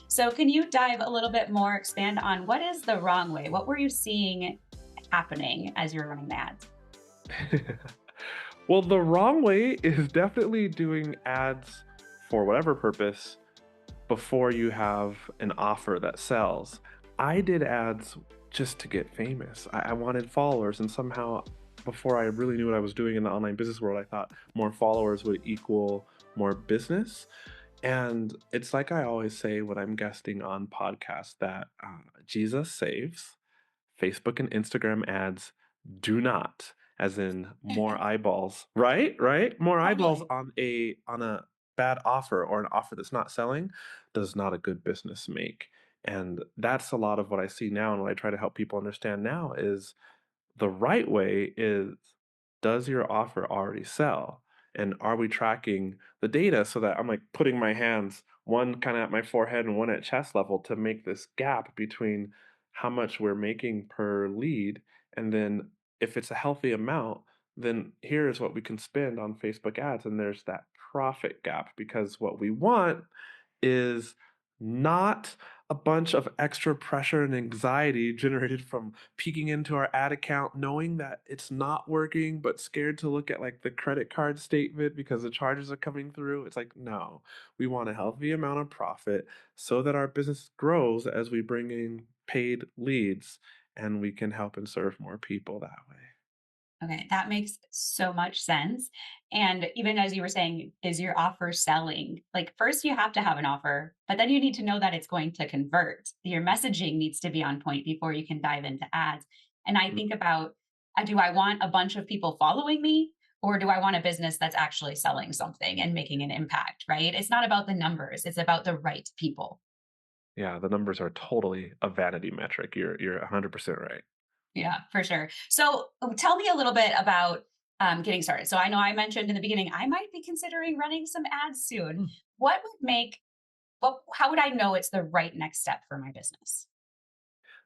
So, can you dive a little bit more, expand on what is the wrong way? What were you seeing happening as you were running the ads? Well, the wrong way is definitely doing ads for whatever purpose before you have an offer that sells. I did ads just to get famous. I wanted followers, and somehow, before I really knew what I was doing in the online business world, I thought more followers would equal more business. And it's like I always say when I'm guesting on podcasts that Jesus saves, Facebook and Instagram ads do not, as in more eyeballs, right? Right? More eyeballs Totally. on a bad offer or an offer that's not selling does not a good business make. And that's a lot of what I see now and what I try to help people understand now is the right way is, does your offer already sell? And are we tracking the data so that I'm like putting my hands one kind of at my forehead and one at chest level to make this gap between how much we're making per lead. And then if it's a healthy amount, then here's what we can spend on Facebook ads. And there's that profit gap because what we want is not a bunch of extra pressure and anxiety generated from peeking into our ad account, knowing that it's not working, but scared to look at like the credit card statement because the charges are coming through. It's like, no, we want a healthy amount of profit so that our business grows as we bring in paid leads and we can help and serve more people that way. Okay, that makes so much sense. And even as you were saying, is your offer selling? Like, first, you have to have an offer, but then you need to know that it's going to convert. Your messaging needs to be on point before you can dive into ads. And I Mm. think about, do I want a bunch of people following me? Or do I want a business that's actually selling something and making an impact, right? It's not about the numbers, it's about the right people. Yeah, the numbers are totally a vanity metric. You're 100% right. Yeah, for sure. So tell me a little bit about getting started. So I know I mentioned in the beginning, I might be considering running some ads soon. What would make, how would I know it's the right next step for my business?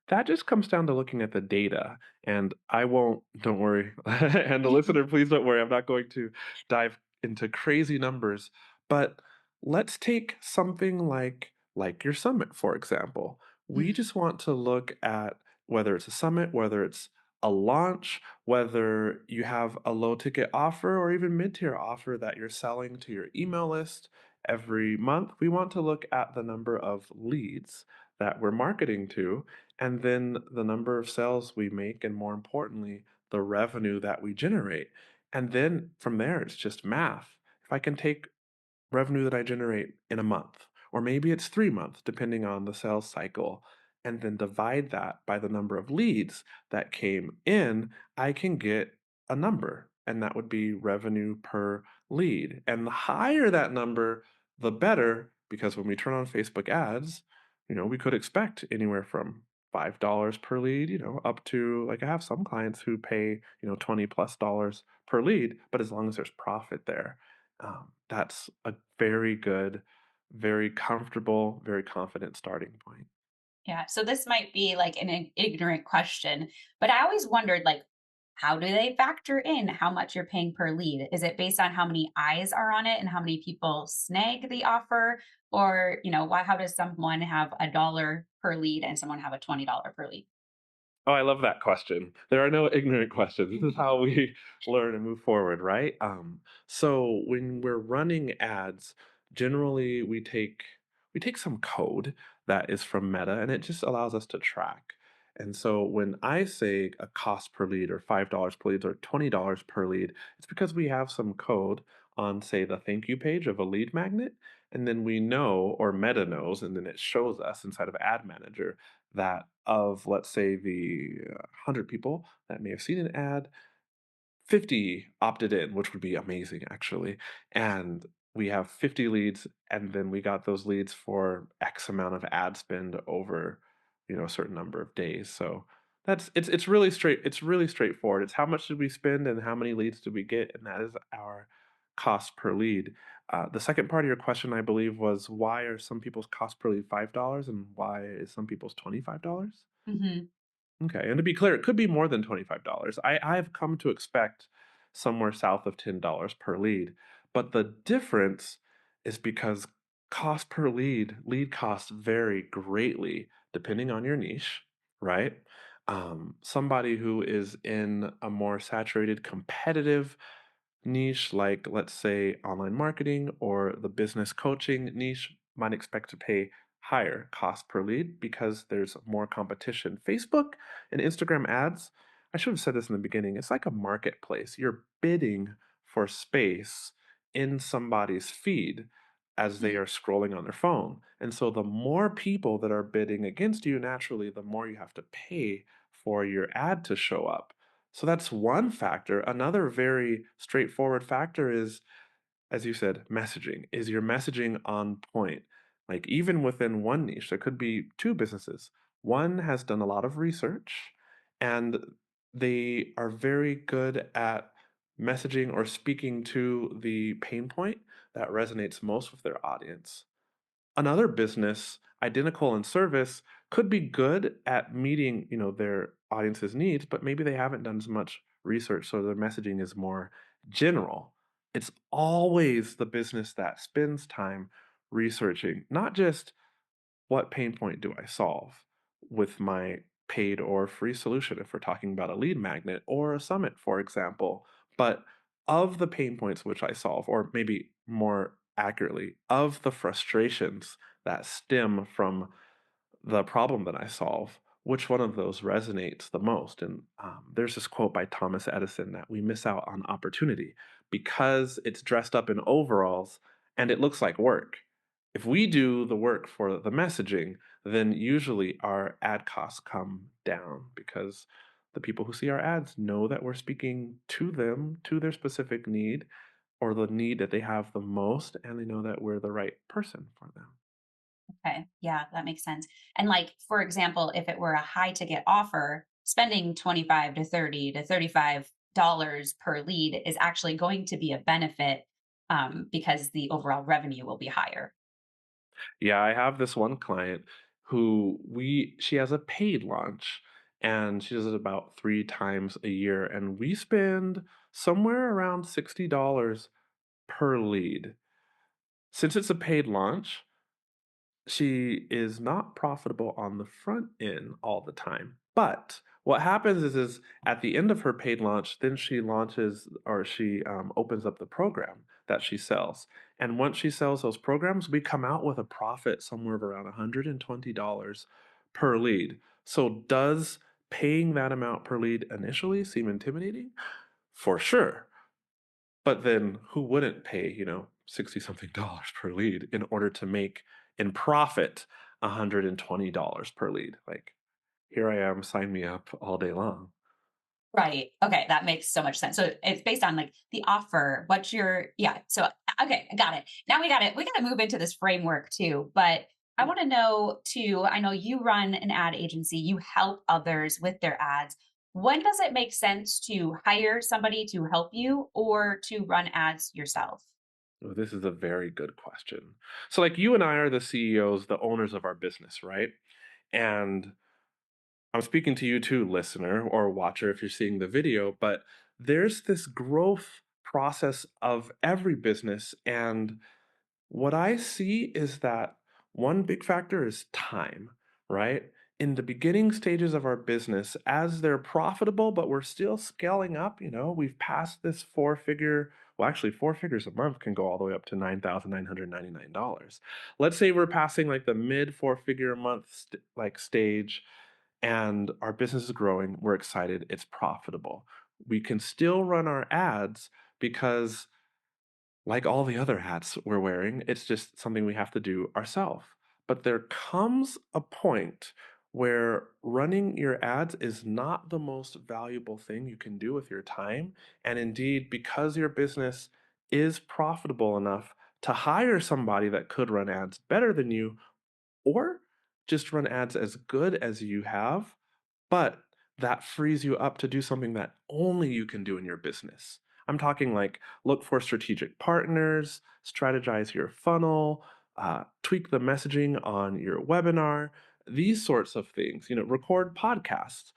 That just comes down to looking at the data, and I won't don't worry, and the listener, please don't worry, I'm not going to dive into crazy numbers, but let's take something like your summit, for example. We Mhm. just want to look at whether it's a summit, whether it's a launch, whether you have a low ticket offer or even mid-tier offer that you're selling to your email list every month. We want to look at the number of leads that we're marketing to and then the number of sales we make, and more importantly, the revenue that we generate. And then from there, it's just math. If I can take revenue that I generate in a month, or maybe it's 3 months, depending on the sales cycle, and then divide that by the number of leads that came in, I can get a number, and that would be revenue per lead. And the higher that number, the better, because when we turn on Facebook ads, we could expect anywhere from $5 per lead, up to like I have some clients who pay, 20 plus dollars per lead, but as long as there's profit there, that's a very good, very comfortable, very confident starting point. Yeah. So this might be like an ignorant question, but I always wondered, like, how do they factor in how much you're paying per lead? Is it based on how many eyes are on it and how many people snag the offer? Or, why, how does someone have $1 per lead and someone have a $20 per lead? Oh, I love that question. There are no ignorant questions. This is how we learn and move forward, right? So when we're running ads, generally we take some code that is from Meta, and it just allows us to track. And so when I say a cost per lead or $5 per lead or $20 per lead, it's because we have some code on, say, the thank you page of a lead magnet. And then we know, or Meta knows, and then it shows us inside of Ad Manager that of, let's say, the 100 people that may have seen an ad, 50 opted in, which would be amazing actually. And we have 50 leads, and then we got those leads for X amount of ad spend over, a certain number of days. So it's really straightforward. It's how much did we spend and how many leads did we get, and that is our cost per lead. The second part of your question, I believe, was why are some people's cost per lead $5 and why is some people's $25? Hmm. Okay, and to be clear, it could be more than $25. I've come to expect somewhere south of $10 per lead, but the difference is because Cost per lead costs vary greatly depending on your niche, right? Somebody who is in a more saturated, competitive niche, like let's say online marketing or the business coaching niche, might expect to pay higher cost per lead because there's more competition. Facebook and Instagram ads, I should have said this in the beginning, it's like a marketplace. You're bidding for space in somebody's feed as they Mm. are scrolling on their phone. And so the more people that are bidding against you, naturally, the more you have to pay for your ad to show up. So that's one factor. Another very straightforward factor is, as you said, messaging. Is your messaging on point? Like, even within one niche, there could be two businesses. One has done a lot of research and they are very good at messaging or speaking to the pain point that resonates most with their audience. Another business, identical in service, could be good at meeting, their audience's needs, but maybe they haven't done as much research, so their messaging is more general. It's always the business that spends time researching, not just what pain point do I solve with my paid or free solution if we're talking about a lead magnet or a summit, for example. But of the pain points which I solve, or maybe more accurately, of the frustrations that stem from the problem that I solve, which one of those resonates the most? And there's this quote by Thomas Edison that we miss out on opportunity because it's dressed up in overalls and it looks like work. If we do the work for the messaging, then usually our ad costs come down because the people who see our ads know that we're speaking to them, to their specific need, or the need that they have the most, and they know that we're the right person for them. Okay. Yeah, that makes sense. And like, for example, if it were a high ticket offer, spending 25 to 30 to $35 per lead is actually going to be a benefit because the overall revenue will be higher. Yeah, I have this one client who she has a paid launch and she does it about 3 times a year and we spend somewhere around $60 per lead. Since it's a paid launch, she is not profitable on the front end all the time. But what happens is at the end of her paid launch, then she launches or she opens up the program that she sells. And once she sells those programs, we come out with a profit somewhere of around $120 per lead. So does paying that amount per lead initially seem intimidating? For sure. But then who wouldn't pay, 60 something dollars per lead in order to make in profit $120 per lead? Like, here I am, sign me up all day long. Right. Okay. That makes so much sense. So it's based on like the offer. What's your, yeah. So, okay. I got it. Now we got it. We got to move into this framework too. But I Yeah. want to know too, I know you run an ad agency, you help others with their ads. When does it make sense to hire somebody to help you or to run ads yourself? Oh, this is a very good question. So, like, you and I are the CEOs, the owners of our business, right? And I'm speaking to you too, listener or watcher, if you're seeing the video, but there's this growth process of every business. And what I see is that one big factor is time, right? In the beginning stages of our business, as they're profitable, but we're still scaling up, we've passed this well, actually, 4 figures a month can go all the way up to $9,999. Let's say we're passing like the mid 4 figure a month like stage, and our business is growing. We're excited. It's profitable. We can still run our ads because like all the other hats we're wearing, it's just something we have to do ourselves. But there comes a point where running your ads is not the most valuable thing you can do with your time. And indeed, because your business is profitable enough to hire somebody that could run ads better than you, or just run ads as good as you have, but that frees you up to do something that only you can do in your business. I'm talking like look for strategic partners, strategize your funnel, tweak the messaging on your webinar, these sorts of things. Record podcasts.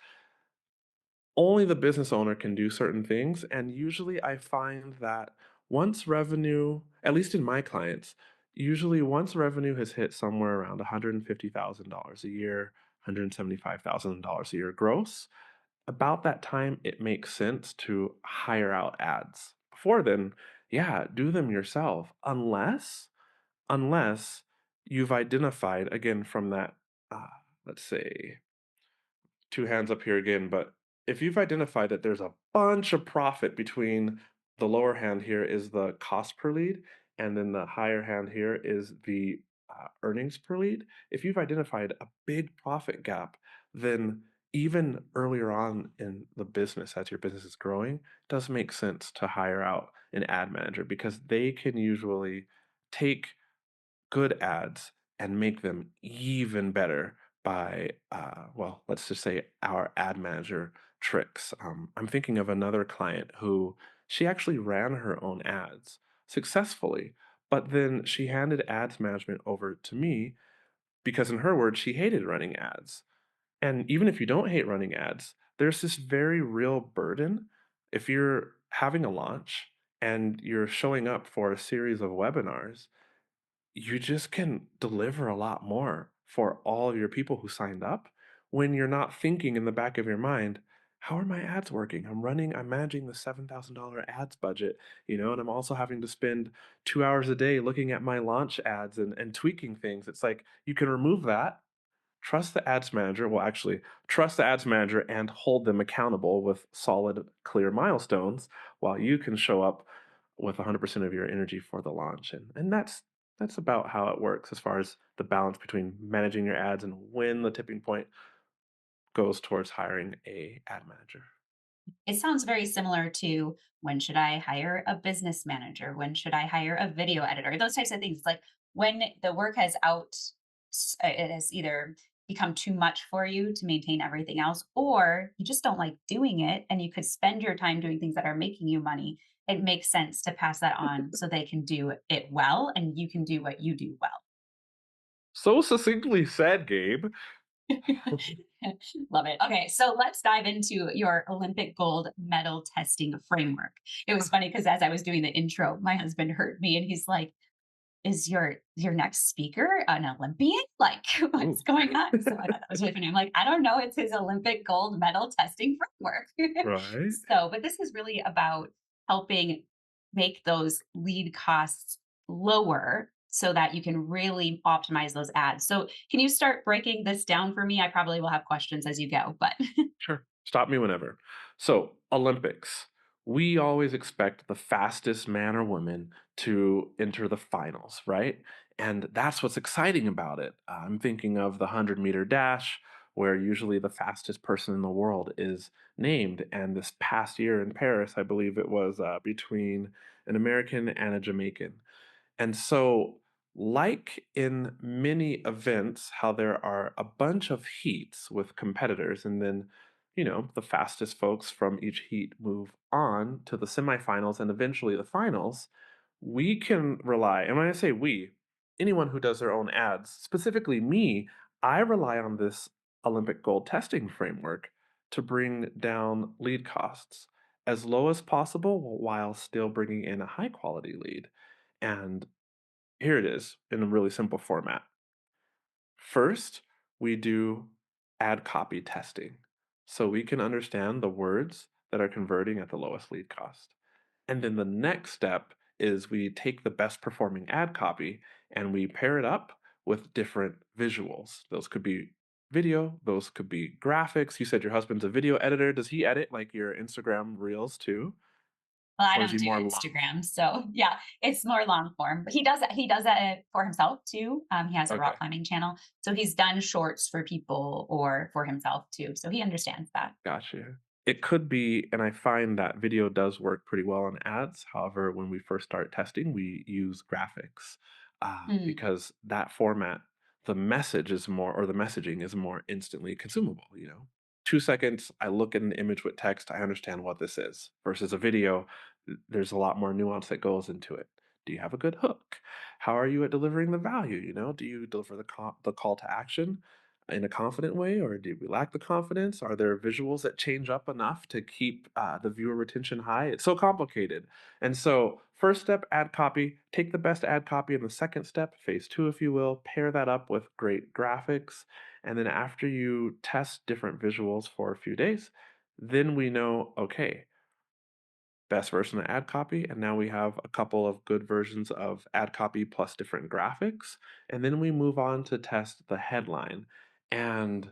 Only the business owner can do certain things. And usually I find that once revenue, at least in my clients, Usually, once revenue has hit somewhere around $150,000 a year, $175,000 a year gross, about that time, it makes sense to hire out ads. Before then, yeah, do them yourself, unless you've identified again from that, uh, let's say, two hands up here again, but if you've identified that there's a bunch of profit between the lower hand here is the cost per lead, and then the higher hand here is the earnings per lead. If you've identified a big profit gap, then even earlier on in the business, as your business is growing, it does make sense to hire out an ad manager because they can usually take good ads and make them even better by, well, let's just say our ad manager tricks. I'm thinking of another client who she actually ran her own ads successfully, but then she handed ads management over to me because, in her words, she hated running ads. And even if you don't hate running ads, there's this very real burden if you're having a launch and you're showing up for a series of webinars, you just can deliver a lot more for all of your people who signed up when you're not thinking in the back of your mind, how are my ads working? I'm managing the $7,000 ads budget, and I'm also having to spend 2 hours a day looking at my launch ads and tweaking things. It's like you can remove that. Trust the ads manager. Well, actually, trust the ads manager and hold them accountable with solid, clear milestones while you can show up with 100% of your energy for the launch. And that's about how it works as far as the balance between managing your ads and when the tipping point goes towards hiring a ad manager. It sounds very similar to when should I hire a business manager? When should I hire a video editor? Those types of things. Like when the work has it has either become too much for you to maintain everything else, or you just don't like doing it and you could spend your time doing things that are making you money. It makes sense to pass that on so they can do it well and you can do what you do well. So succinctly said, Gabe. Love it. Okay, so let's dive into your Olympic gold medal testing framework. It was funny because as I was doing the intro, my husband heard me and he's like, "Is your next speaker an Olympian? Like, what's Ooh, going on?" So I thought that was really funny. I'm like, "I don't know. It's his Olympic gold medal testing framework." right? So, but this is really about helping make those lead costs lower so that you can really optimize those ads. So, can you start breaking this down for me? I probably will have questions as you go, but Sure. Stop me whenever. So, Olympics. We always expect the fastest man or woman to enter the finals, right? And that's what's exciting about it. I'm thinking of the 100-meter dash, where usually the fastest person in the world is named. And this past year in Paris, I believe it was between an American and a Jamaican. And so, like in many events, how there are a bunch of heats with competitors, and then, the fastest folks from each heat move on to the semifinals and eventually the finals, we can rely, and when I say we, anyone who does their own ads, specifically me, I rely on this Olympic goal testing framework to bring down lead costs as low as possible while still bringing in a high quality lead. And here it is in a really simple format. First, we do ad copy testing so we can understand the words that are converting at the lowest lead cost. And then the next step is we take the best performing ad copy and we pair it up with different visuals. Those could be video, those could be graphics. You said your husband's a video editor. Does he edit like your Instagram reels too? well, I Or is don't he do more long? Instagram. So, yeah, it's more long form. But he does that for himself too. He has a Okay. rock climbing channel. So he's done shorts for people or for himself too. So he understands that. Gotcha. It could be, and I find that video does work pretty well on ads. However, when we first start testing, we use graphics Mm. because that format, the message is more, or the messaging is more instantly consumable. 2 seconds, I look at an image with text, I understand what this is. Versus a video, there's a lot more nuance that goes into it. Do you have a good hook? How are you at delivering the value? Do you deliver the call to action? in a confident way, or do we lack the confidence? Are there visuals that change up enough to keep the viewer retention high? It's so complicated. And so, first step, add copy. Take the best ad copy in the second step, phase two, if you will. Pair that up with great graphics. And then, after you test different visuals for a few days, then we know, okay, best version of ad copy, and now we have a couple of good versions of ad copy plus different graphics, and then we move on to test the headline. And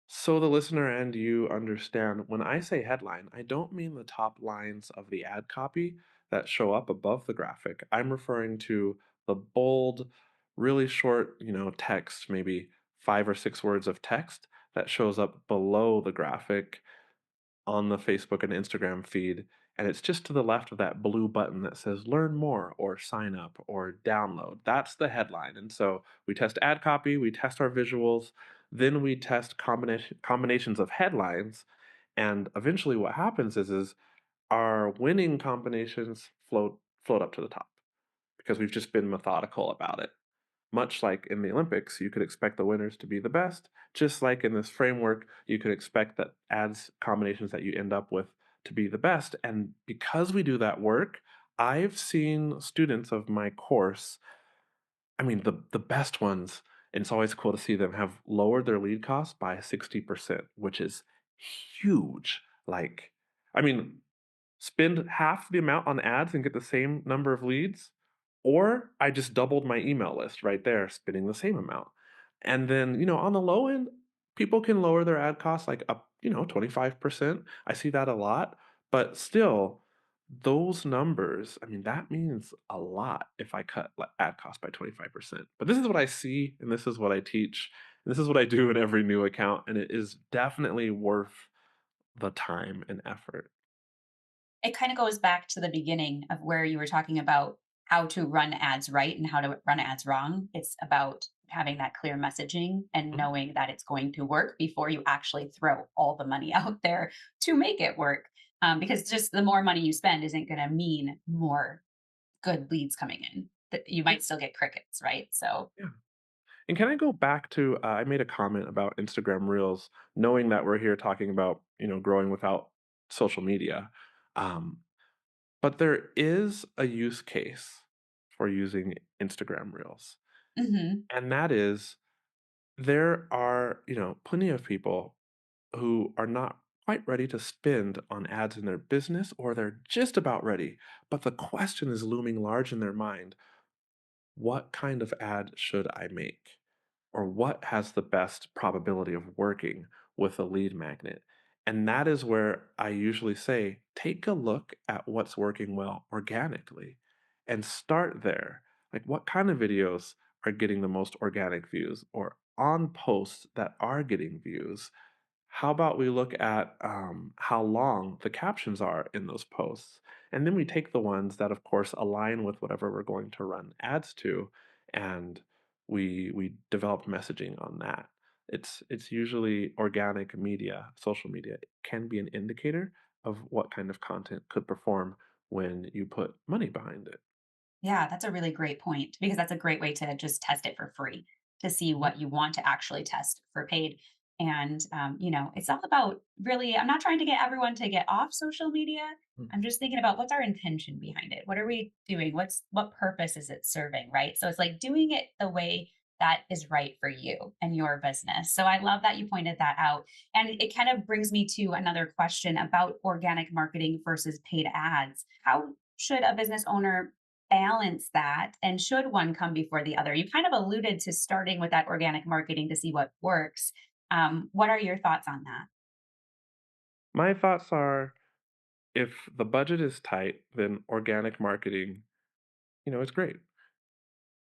so the listener and you understand, when I say headline, I don't mean the top lines of the ad copy that show up above the graphic. I'm referring to the bold, really short, text, maybe 5 or 6 words of text that shows up below the graphic on the Facebook and Instagram feed, and it's just to the left of that blue button that says learn more or sign up or download. That's the headline. And so we test ad copy, we test our visuals, then we test combinations of headlines, and eventually what happens is our winning combinations float up to the top because we've just been methodical about it. Much like in the Olympics, you could expect the winners to be the best. Just like in this framework, you could expect that ads combinations that you end up with to be the best. And because we do that work, I've seen students of my course, I mean, the best ones, and it's always cool to see them have lowered their lead costs by 60%, which is huge. Like, I mean, spend half the amount on ads and get the same number of leads, or I just doubled my email list right there, spending the same amount. And then, on the low end, people can lower their ad costs like up, 25%. I see that a lot, but still, those numbers, I mean, that means a lot if I cut ad costs by 25%. But this is what I see, and this is what I teach, and this is what I do in every new account, and it is definitely worth the time and effort. It kind of goes back to the beginning of where you were talking about how to run ads right and how to run ads wrong. It's about having that clear messaging and Mhm. knowing that it's going to work before you actually throw all the money out there to make it work. Because just the more money you spend isn't going to mean more good leads coming in. That you Yeah, might still get crickets, right? So, yeah. And can I go back to I made a comment about Instagram Reels, knowing that we're here talking about, growing without social media. Um, but there is a use case for using Instagram Reels. mhm. And that is there are, plenty of people who are not quite ready to spend on ads in their business, or they're just about ready. But the question is looming large in their mind: what kind of ad should I make? Or what has the best probability of working with a lead magnet? And that is where I usually say, take a look at what's working well organically and start there. Like, what kind of videos are getting the most organic views, or on posts that are getting views? How about we look at how long the captions are in those posts? And then we take the ones that, of course, align with whatever we're going to run ads to, and we develop messaging on that. It's usually organic media, social media can be an indicator of what kind of content could perform when you put money behind it. Yeah, that's a really great point because that's a great way to just test it for free to see Mhm. what you want to actually test for paid. And, it's all about really, I'm not trying to get everyone to get off social media. Mm. I'm just thinking about what's our intention behind it? What are we doing? What purpose is it serving? Right. So it's like doing it the way that is right for you and your business. So I love that you pointed that out. And it kind of brings me to another question about organic marketing versus paid ads. How should a business owner balance that? And should one come before the other? You kind of alluded to starting with that organic marketing to see what works. What are your thoughts on that? My thoughts are, if the budget is tight, then organic marketing, is great.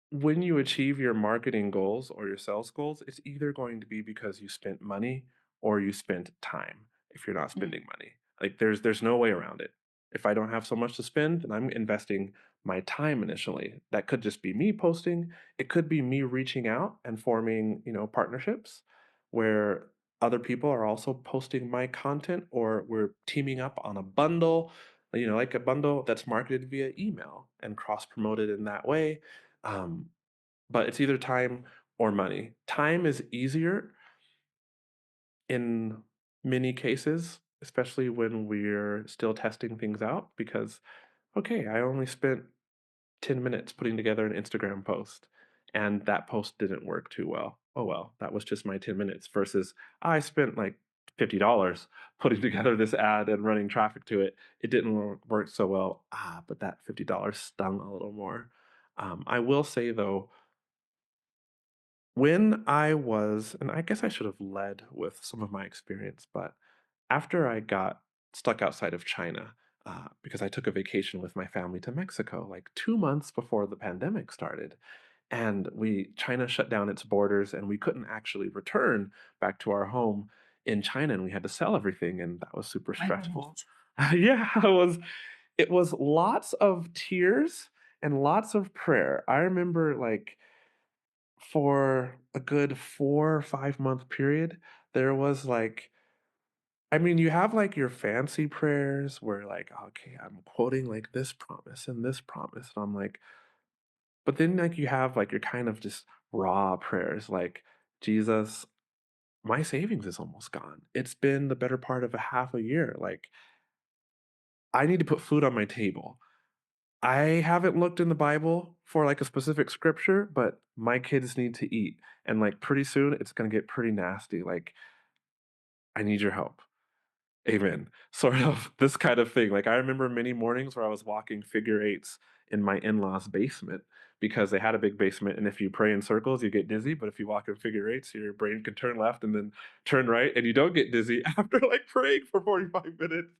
When you achieve your marketing goals or your sales goals, it's either going to be because you spent money or you spent time if you're not Mm, spending money. Like, there's no way around it. If I don't have so much to spend, then I'm investing my time initially. That could just be me posting. It could be me reaching out and forming, partnerships where other people are also posting my content, or we're teaming up on a bundle, like a bundle that's marketed via email and cross promoted in that way. um, but it's either time. or money. Time is easier in many cases, especially when we're still testing things out because, okay, I only spent 10 minutes putting together an Instagram post and that post didn't work too well. Oh well, that was just my 10 minutes versus I spent like $50 putting together this ad and running traffic to it. It didn't work so well. But that $50 stung a little more. I will say though, when I was, and I guess I should have led with some of my experience, but after I got stuck outside of China, because I took a vacation with my family to Mexico like 2 months before the pandemic started, and China shut down its borders, and we couldn't actually return back to our home in China, and we had to sell everything, and that was super My stressful. goodness. Yeah, it was lots of tears and lots of prayer. I remember like for a good 4 or 5 month period, there was like I mean, you have like your fancy prayers where like, okay, I'm quoting like this promise, and I'm like, but then like you have like your kind of just raw prayers, like, Jesus, my savings is almost gone. It's been the better part of a half a year. Like, I need to put food on my table. I haven't looked in the Bible for like a specific scripture, but my kids need to eat. And like pretty soon it's gonna get pretty nasty. Like, I need your help. Amen. Sort of this kind of thing. Like, I remember many mornings where I was walking figure eights in my in-laws' basement because they had a big basement, and if you pray in circles, you get dizzy, but if you walk in figure eights, your brain can turn left and then turn right, and you don't get dizzy after, like, praying for 45 minutes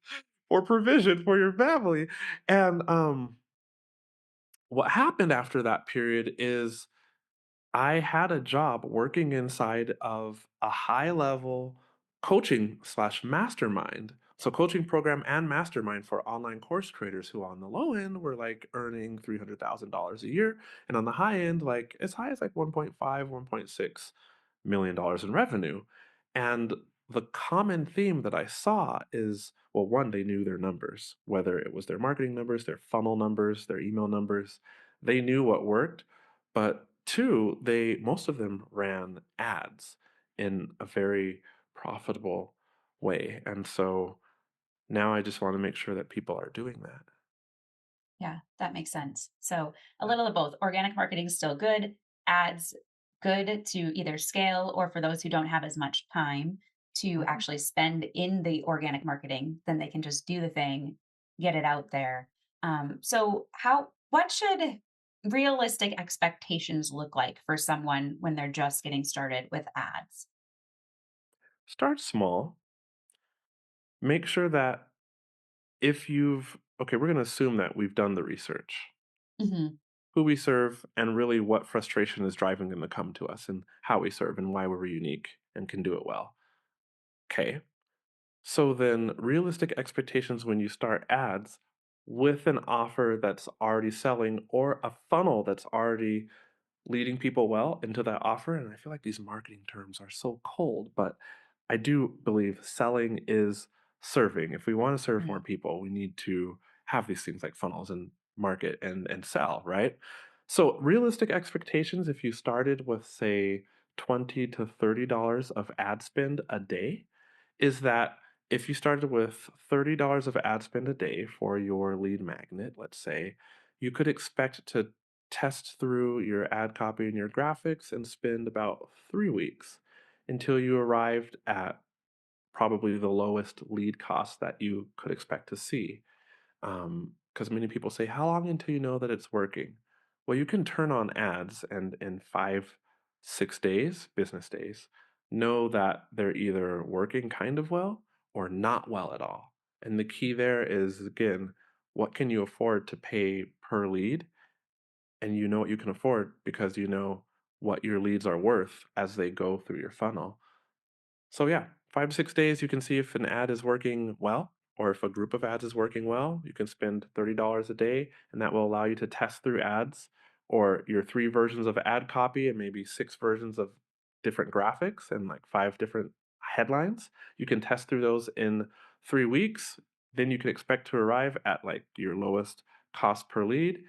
for provision for your family. And, what happened after that period is I had a job working inside of a high level coaching slash mastermind. So coaching program and mastermind for online course creators who on the low end were like earning $300,000 a year. And on the high end, like as high as like 1.5, $1.6 million in revenue. And the common theme that I saw is, well, one, they knew their numbers, whether it was their marketing numbers, their funnel numbers, their email numbers. They knew what worked. But two, most of them ran ads in a very profitable way. And so now I just want to make sure that people are doing that. Yeah, that makes sense. So a little of both. Organic marketing still good, ads good to either scale or for those who don't have as much time to Mhm. actually spend in the organic marketing, then they can just do the thing, get it out there. So what should realistic expectations look like for someone when they're just getting started with ads? Start small. Make sure that okay, we're going to assume that we've done the research, Mhm. who we serve, and really what frustration is driving them to come to us, and how we serve, and why we're unique and can do it well. Okay. So then, realistic expectations when you start ads with an offer that's already selling or a funnel that's already leading people well into that offer. And I feel like these marketing terms are so cold, but I do believe selling is serving. If we want to serve more Right. people, we need to have these things like funnels and market and sell, right? So realistic expectations, if you started with say $20 to $30 of ad spend a day, is that if you started with $30 of ad spend a day for your lead magnet, let's say, you could expect to test through your ad copy and your graphics and spend about 3 weeks until you arrived at probably the lowest lead cost that you could expect to see. Because many people say, how long until you know that it's working? Well, you can turn on ads and in 5, 6 days, business days, know that they're either working kind of well or not well at all. And the key there is, again, what can you afford to pay per lead? And you know what you can afford because you know what your leads are worth as they go through your funnel. So yeah, 5 to 6 days, you can see if an ad is working well, or if a group of ads is working well. You can spend $30 a day, and that will allow you to test through ads or your 3 versions of ad copy and maybe 6 versions of different graphics and like 5 different headlines. You can test through those in 3 weeks. Then you can expect to arrive at like your lowest cost per lead.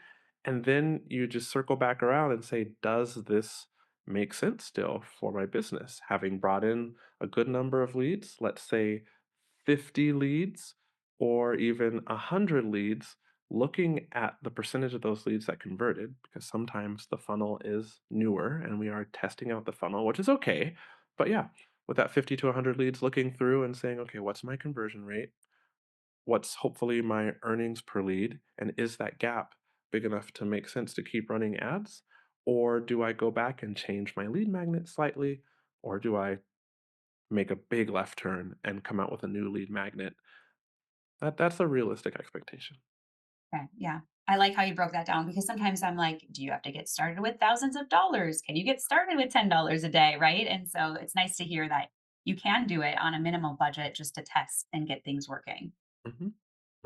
And then you just circle back around and say, does this make sense still for my business? Having brought in a good number of leads, let's say 50 leads or even 100 leads, looking at the percentage of those leads that converted, because sometimes the funnel is newer and we are testing out the funnel, which is okay. But yeah, with that 50 to 100 leads, looking through and saying, okay, what's my conversion rate? What's hopefully my earnings per lead? And is that gap big enough to make sense to keep running ads? Or do I go back and change my lead magnet slightly? Or do I make a big left turn and come out with a new lead magnet? That's a realistic expectation. Okay, yeah. I like how you broke that down because sometimes I'm like, do you have to get started with thousands of dollars? Can you get started with $10 a day? Right. And so it's nice to hear that you can do it on a minimal budget just to test and get things working. Mhm,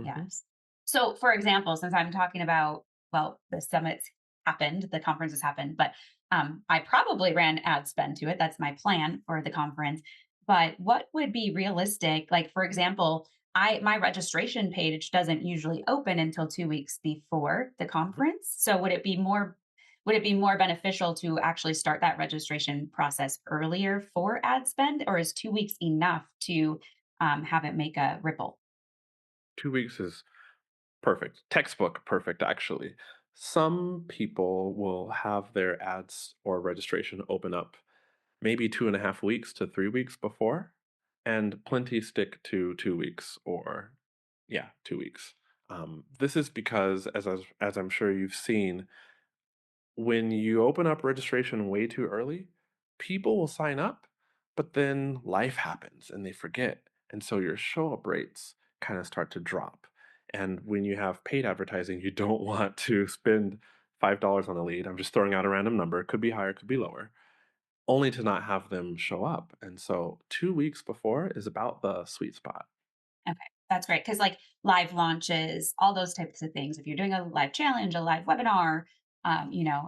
mhm. Yes. So, for example, since I'm talking about, well, the summits happened, the conferences happened, but I probably ran ad spend to it. That's my plan for the conference. But what would be realistic? Like, for example, my registration page doesn't usually open until 2 weeks before the Mhm. conference. So, would it be more beneficial to actually start that registration process earlier for ad spend, or is 2 weeks enough to have it make a ripple? 2 weeks is perfect. Textbook perfect, actually. Some people will have their ads or registration open up maybe 2.5 weeks to 3 weeks before, and plenty stick to 2 weeks or, yeah, 2 weeks. This is because, as I'm sure you've seen, when you open up registration way too early, people will sign up, but then life happens and they forget. And so your show up rates kind of start to drop. And when you have paid advertising, you don't want to spend $5 on a lead. I'm just throwing out a random number. It could be higher, it could be lower, only to not have them show up. And so 2 weeks before is about the sweet spot. Okay, that's great. Because like live launches, all those types of things. If you're doing a live challenge, a live webinar,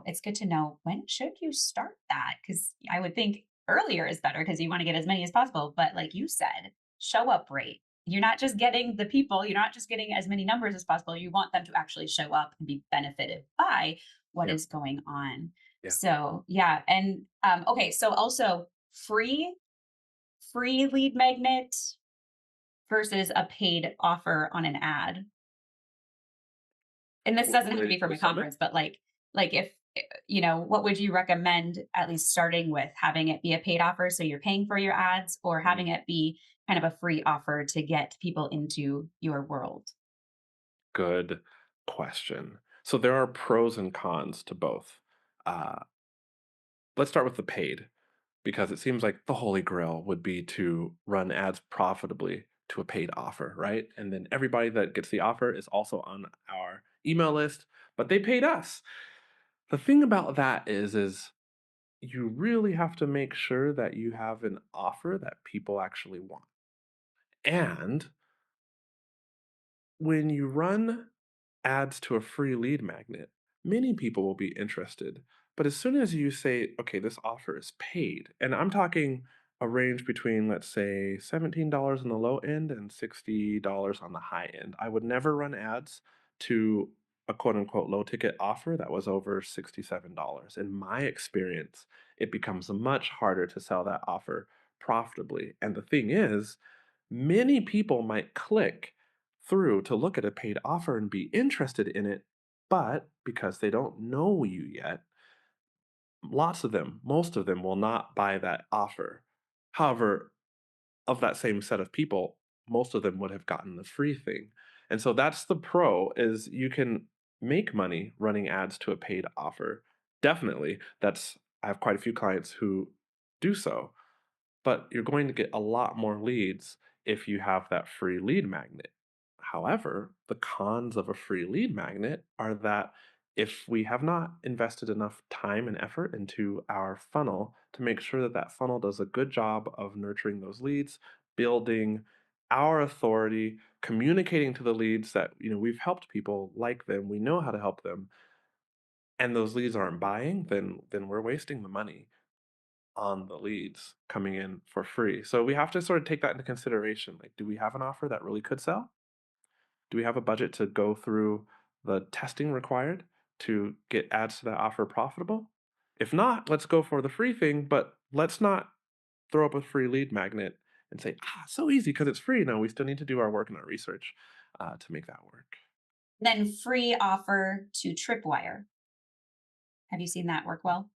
it's good to know when should you start that? Because I would think earlier is better because you want to get as many as possible. But like you said, show up rate. You're not just getting the people, you're not just getting as many numbers as possible. You want them to actually show up and be benefited by what Yeah. is going on. Yeah. So yeah. And okay, so also free lead magnet versus a paid offer on an ad. And this doesn't have to Related be to from the a summit? conference, but like if what would you recommend at least starting with having it be a paid offer so you're paying for your ads or Mm, having it be kind of a free offer to get people into your world? Good question. So there are pros and cons to both. Uh, let's start with the paid, because it seems like the holy grail would be to run ads profitably to a paid offer, right? And then everybody that gets the offer is also on our email list, but they paid us. The thing about that is you really have to make sure that you have an offer that people actually want. And when you run ads to a free lead magnet, many people will be interested. But as soon as you say, okay, this offer is paid, and I'm talking a range between, let's say, $17 on the low end and $60 on the high end. I would never run ads to a quote unquote low ticket offer that was over $67. In my experience, it becomes much harder to sell that offer profitably. And the thing is, many people might click through to look at a paid offer and be interested in it, but because they don't know you yet, lots of them, most of them will not buy that offer. However, of that same set of people, most of them would have gotten the free thing. And so that's the pro is you can make money running ads to a paid offer. Definitely. That's I have quite a few clients who do so, but you're going to get a lot more leads if you have that free lead magnet. However, the cons of a free lead magnet are that if we have not invested enough time and effort into our funnel to make sure that that funnel does a good job of nurturing those leads, building our authority, communicating to the leads that we've helped people like them, we know how to help them, and those leads aren't buying, then we're wasting the money on the leads coming in for free. So we have to sort of take that into consideration. Like, do we have an offer that really could sell? Do we have a budget to go through the testing required to get ads to that offer profitable? If not, let's go for the free thing, but let's not throw up a free lead magnet and say, ah, so easy because it's free. No, we still need to do our work and our research to make that work. Then free offer to tripwire. Have you seen that work well?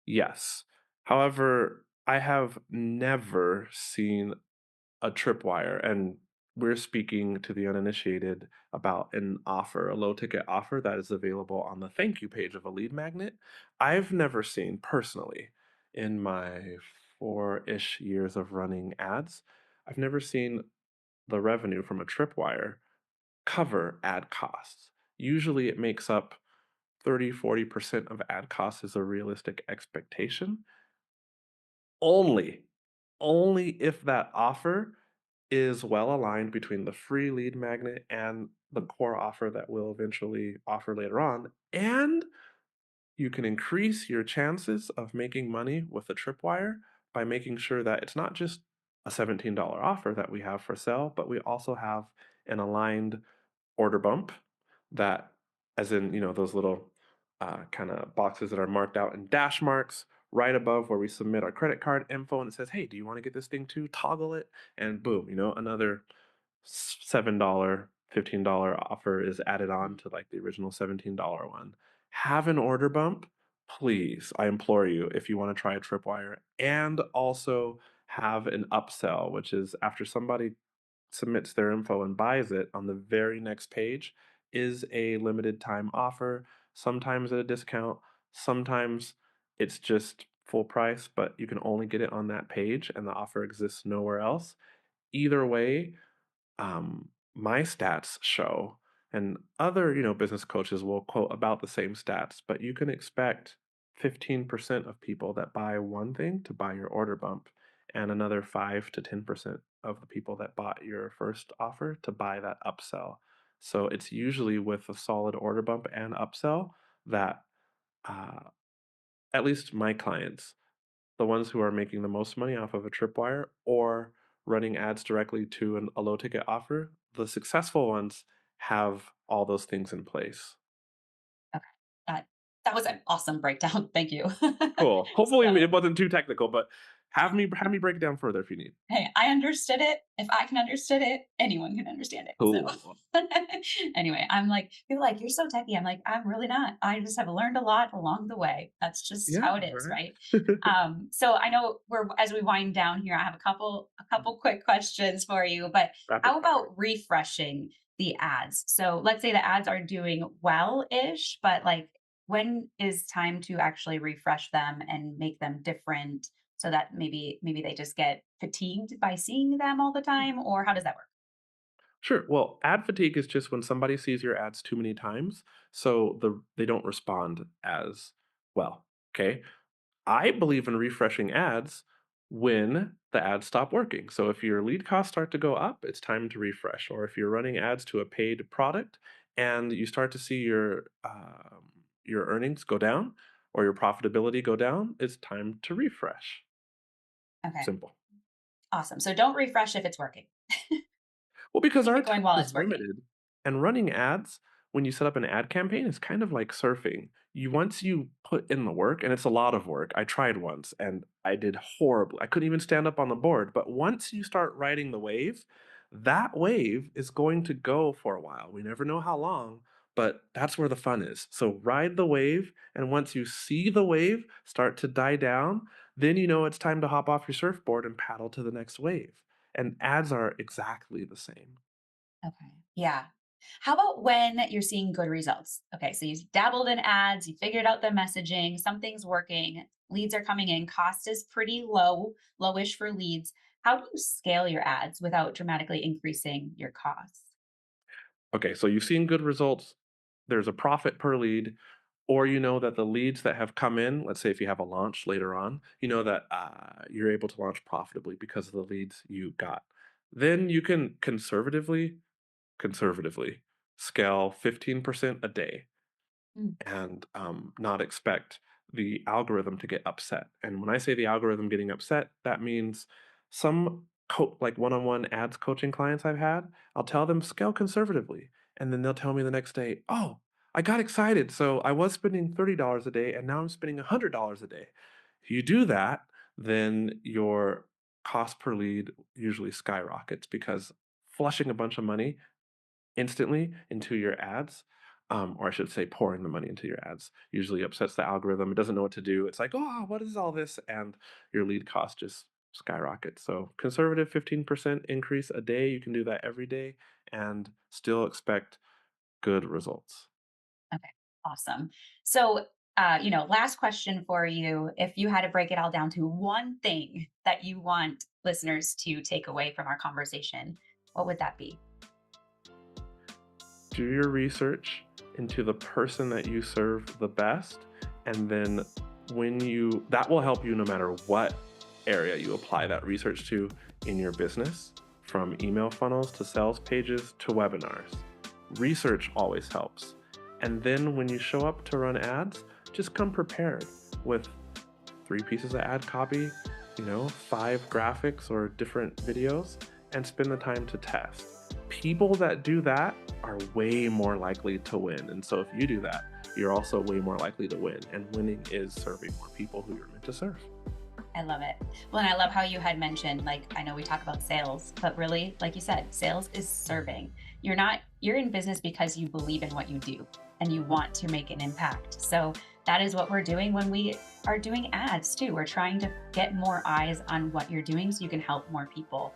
Yes. However, I have never seen a tripwire, and we're speaking to the uninitiated about an offer, a low ticket offer that is available on the thank you page of a lead magnet. I've never seen personally in my 4-ish years of running ads, I've never seen the revenue from a tripwire cover ad costs. Usually it makes up 30-40% of ad costs is a realistic expectation. Only, only if that offer is well aligned between the free lead magnet and the core offer that we'll eventually offer later on, and you can increase your chances of making money with a tripwire by making sure that it's not just a $17 offer that we have for sale, but we also have an aligned order bump that, as in, those little kind of boxes that are marked out in dash marks right above where we submit our credit card info, and it says, hey, do you want to get this thing too? Toggle it, and boom, another $7, $15 offer is added on Mm. to like the original $17 one. Have an order bump, please. I implore you if you want to try a tripwire, and also have an upsell, which is after somebody submits their info and buys it, on the very next page is a limited time offer, sometimes at a discount, sometimes it's just full price, but you can only get it on that page and the offer exists nowhere else. Either way, my stats show, and other, business coaches will quote about the same stats, but you can expect 15% of people that buy one thing to buy your order bump, and another 5 to 10% of the people that bought your first offer to buy that upsell. So it's usually with a solid order bump and upsell that, uh, at least my clients, the ones who are making the most money off of a tripwire or running ads directly to a low ticket offer, the successful ones have all those things in place. Okay. That was an awesome breakdown. Thank you. Cool. Hopefully So it wasn't too technical, but have me break it down further if you need. hey, I understood it. If I can understand it, anyone can understand it. So Cool. anyway, I'm like, people are like, you're so techy. I'm like, I'm really not. I just have learned a lot along the way. That's just Yeah, how it is, right. right? So I know we're as we wind down here, I have a couple quick questions for you, but Rapid how fire. about refreshing the ads? So let's say the ads are doing well-ish, but like when is time to actually refresh them and make them different so that maybe they just get fatigued by seeing them all the time, or how does that work? Sure. Well, ad fatigue is just when somebody sees your ads too many times, so they don't respond as well. Okay. I believe in refreshing ads when the ads stop working. So if your lead costs start to go up, it's time to refresh. Or if you're running ads to a paid product and you start to see your earnings go down or your profitability go down, it's time to refresh. Okay, Simple. awesome. So don't refresh if it's working. Well, because Keep our it time going while is it's working. limited, and running ads, when you set up an ad campaign, is kind of like surfing. Once you put in the work, and it's a lot of work. I tried once and I did horribly. I couldn't even stand up on the board. But once you start riding the wave, that wave is going to go for a while. We never know how long, but that's where the fun is. So ride the wave, and once you see the wave start to die down, then you know it's time to hop off your surfboard and paddle to the next wave. And ads are exactly the same. Okay. Yeah. How about when you're seeing good results? Okay, so you dabbled in ads, you figured out the messaging, something's working, leads are coming in, cost is pretty low, lowish for leads. How do you scale your ads without dramatically increasing your costs? Okay, so you've seen good results. There's a profit per lead, or you know that the leads that have come in, let's say if you have a launch later on, you know that you're able to launch profitably because of the leads you got. Then you can conservatively scale 15% a day Mm, and not expect the algorithm to get upset. And when I say the algorithm getting upset, that means like one-on-one ads coaching clients I've had, I'll tell them scale conservatively, and then they'll tell me the next day, "Oh, I got excited. So I was spending $30 a day and now I'm spending $100 a day. If you do that, then your cost per lead usually skyrockets because flushing a bunch of money instantly into your ads, or I should say pouring the money into your ads, usually upsets the algorithm. It doesn't know what to do. It's like, oh, what is all this? And your lead cost just skyrockets. So conservative 15% increase a day. You can do that every day and still expect good results. Okay, awesome. So, last question for you. If you had to break it all down to one thing that you want listeners to take away from our conversation, what would that be? Do your research into the person that you serve the best, and then that will help you no matter what area you apply that research to in your business, from email funnels to sales pages to webinars. Research always helps. And then when you show up to run ads, just come prepared with 3 pieces of ad copy, 5 graphics or different videos, and spend the time to test. People that do that are way more likely to win. And so if you do that, you're also way more likely to win. And winning is serving more people who you're meant to serve. I love it. Well, and I love how you had mentioned, like, I know we talk about sales, but really, like you said, sales is serving. You're in business because you believe in what you do and you want to make an impact. So that is what we're doing when we are doing ads too. We're trying to get more eyes on what you're doing so you can help more people.